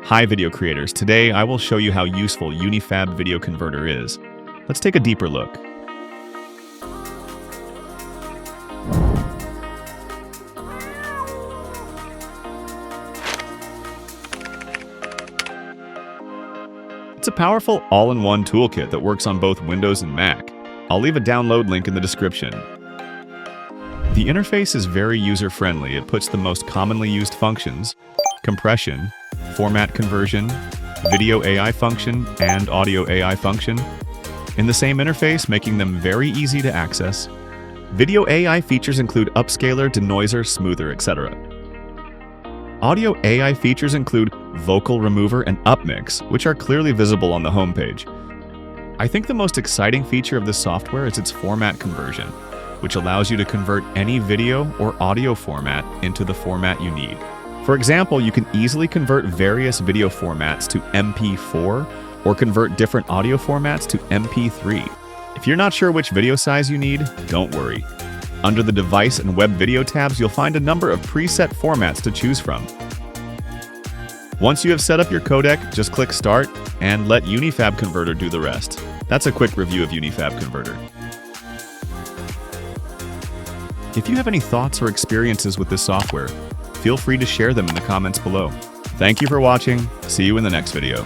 Hi video creators, today I will show you how useful UniFab Video Converter is. Let's take a deeper look. It's a powerful all-in-one toolkit that works on both Windows and Mac. I'll leave a download link in the description. The interface is very user-friendly. It puts the most commonly used functions, compression, format conversion, video AI function, and audio AI function, in the same interface, making them very easy to access. Video AI features include upscaler, denoiser, smoother, etc. Audio AI features include vocal remover and upmix, which are clearly visible on the homepage. I think the most exciting feature of this software is its format conversion, which allows you to convert any video or audio format into the format you need. For example, you can easily convert various video formats to MP4 or convert different audio formats to MP3. If you're not sure which video size you need, don't worry. Under the Device and Web Video tabs, you'll find a number of preset formats to choose from. Once you have set up your codec, just click Start and let UniFab Converter do the rest. That's a quick review of UniFab Converter. If you have any thoughts or experiences with this software, feel free to share them in the comments below. Thank you for watching. See you in the next video.